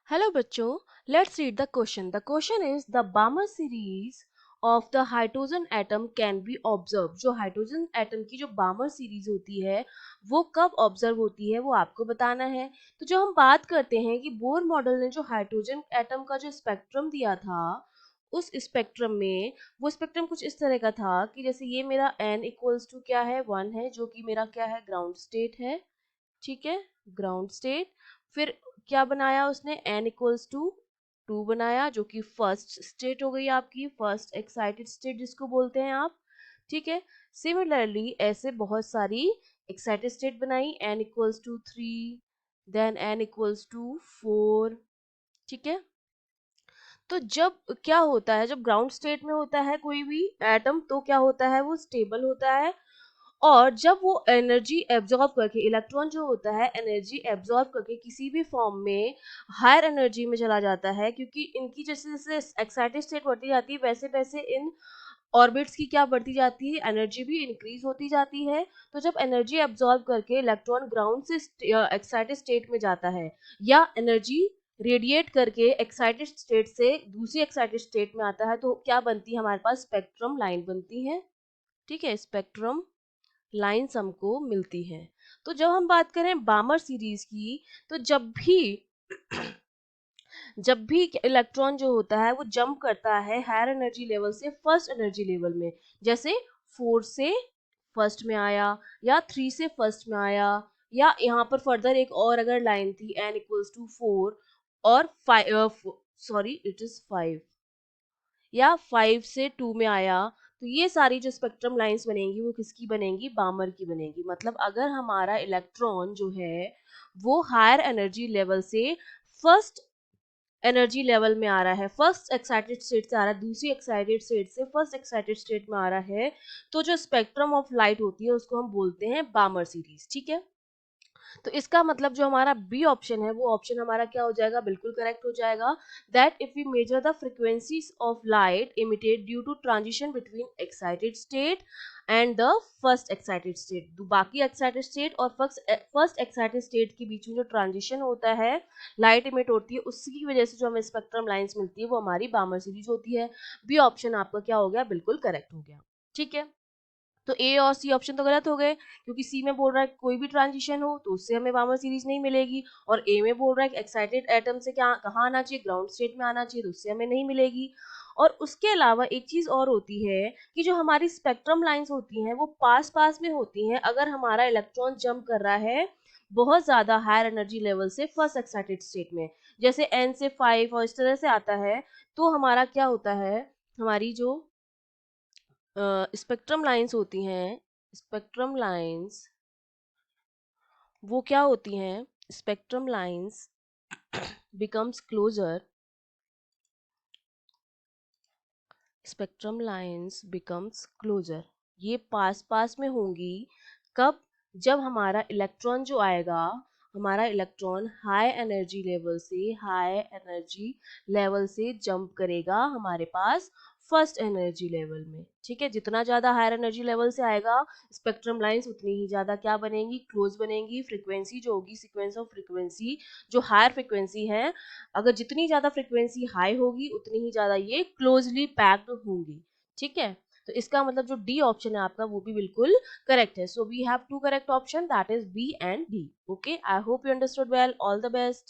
Hello बच्चों, let's read the question. The question is the Balmer series of the hydrogen atom can be observed. जो hydrogen atom की जो बामर series होती है वो कब ऑब्जर्व होती है वो आपको बताना है। तो जो हम बात करते हैं कि बोर मॉडल ने जो हाइड्रोजन एटम का जो स्पेक्ट्रम दिया था उस स्पेक्ट्रम में वो स्पेक्ट्रम कुछ इस तरह का था कि जैसे ये मेरा n इक्वल्स टू क्या है 1 है जो कि मेरा क्या है ग्राउंड स्टेट है। ठीक है, ग्राउंड स्टेट। फिर क्या बनाया उसने n इक्वल्स टू 2 बनाया जो कि फर्स्ट स्टेट हो गई आपकी, फर्स्ट एक्साइटेड स्टेट जिसको बोलते हैं आप। ठीक है, सिमिलरली ऐसे बहुत सारी एक्साइटेड स्टेट बनाई, n equals to 3, then n equals to 4। ठीक है, तो जब क्या होता है, जब ग्राउंड स्टेट में होता है कोई भी एटम तो क्या होता है वो स्टेबल होता है, और जब वो एनर्जी एब्जॉर्ब करके, इलेक्ट्रॉन जो होता है एनर्जी एब्जॉर्ब करके किसी भी फॉर्म में हायर एनर्जी में चला जाता है, क्योंकि इनकी जैसे जैसे एक्साइटेड स्टेट बढ़ती जाती है वैसे वैसे इन ऑर्बिट्स की क्या बढ़ती जाती है, एनर्जी भी इंक्रीज होती जाती है। तो जब एनर्जी एब्जॉर्ब करके इलेक्ट्रॉन ग्राउंड से एक्साइटेड स्टेट में जाता है या एनर्जी रेडिएट करके एक्साइटेड स्टेट से दूसरी एक्साइटेड स्टेट में आता है तो क्या बनती है हमारे पास स्पेक्ट्रम लाइन बनती है। ठीक है, स्पेक्ट्रम लाइंस हमको मिलती हैं। तो जब हम बात करें बामर सीरीज की, तो जब भी इलेक्ट्रॉन जो होता है वो जंप करता है हायर एनर्जी लेवल से फर्स्ट एनर्जी लेवल में, जैसे 4 से फर्स्ट में आया या 3 से फर्स्ट में आया, या यहाँ पर फर्दर एक और अगर लाइन थी n इक्वल्स टू 4 और 5, सॉरी इट इज 5, या 5 से 2 में आया, तो ये सारी जो स्पेक्ट्रम लाइंस बनेंगी वो किसकी बनेंगी, बामर की बनेगी। मतलब अगर हमारा इलेक्ट्रॉन जो है वो हायर एनर्जी लेवल से फर्स्ट एनर्जी लेवल में आ रहा है, फर्स्ट एक्साइटेड स्टेट से आ रहा है, दूसरी एक्साइटेड स्टेट से फर्स्ट एक्साइटेड स्टेट में आ रहा है, तो जो स्पेक्ट्रम ऑफ लाइट होती है उसको हम बोलते हैं बामर सीरीज। ठीक है, तो इसका मतलब जो हमारा बी ऑप्शन है वो ऑप्शन हमारा क्या हो जाएगा, बिल्कुल करेक्ट हो जाएगा। That if we measure the frequencies of light emitted due to transition between excited state and the first excited state, बाकी एक्साइटेड स्टेट और फर्स्ट एक्साइटेड स्टेट के बीच में जो ट्रांजिशन होता है, लाइट इमिट होती है, उसकी वजह से जो हमें स्पेक्ट्रम लाइंस मिलती है वो हमारी बामर सीरीज होती है। बी ऑप्शन आपका क्या हो गया, बिल्कुल करेक्ट हो गया। ठीक है, तो ए और सी ऑप्शन तो गलत हो गए, क्योंकि सी में बोल रहा है कोई भी ट्रांजिशन हो तो उससे हमें बामर सीरीज नहीं मिलेगी, और ए में बोल रहा है एक्साइटेड एटम से क्या कहाँ आना चाहिए, ग्राउंड स्टेट में आना चाहिए, तो उससे हमें नहीं मिलेगी। और उसके अलावा एक चीज और होती है कि जो हमारी स्पेक्ट्रम लाइंस होती हैं वो पास पास में होती हैं अगर हमारा इलेक्ट्रॉन जंप कर रहा है बहुत ज्यादा हायर एनर्जी लेवल से फर्स्ट एक्साइटेड स्टेट में, जैसे n से 5 और इस तरह से आता है, तो हमारा क्या होता है, हमारी जो स्पेक्ट्रम लाइंस होती हैं, स्पेक्ट्रम लाइंस वो क्या होती हैं, spectrum lines becomes closer, spectrum lines becomes closer, ये पास पास में होंगी कब, जब हमारा इलेक्ट्रॉन जो आएगा, हमारा इलेक्ट्रॉन हाई एनर्जी लेवल से जंप करेगा हमारे पास फर्स्ट एनर्जी लेवल में। ठीक है, जितना ज्यादा हायर एनर्जी लेवल से आएगा स्पेक्ट्रम लाइंस उतनी ही ज्यादा क्या बनेंगी, क्लोज बनेंगी। फ्रीक्वेंसी जो होगी, सीक्वेंस ऑफ फ्रीक्वेंसी जो हायर फ्रीक्वेंसी है, अगर जितनी ज्यादा फ्रीक्वेंसी हाई होगी उतनी ही ज्यादा ये क्लोजली पैक्ड होंगी। ठीक है, तो इसका मतलब जो डी ऑप्शन है आपका वो भी बिल्कुल करेक्ट है। So we have two correct option, that is B and D. Okay, I hope you understood well, all the best.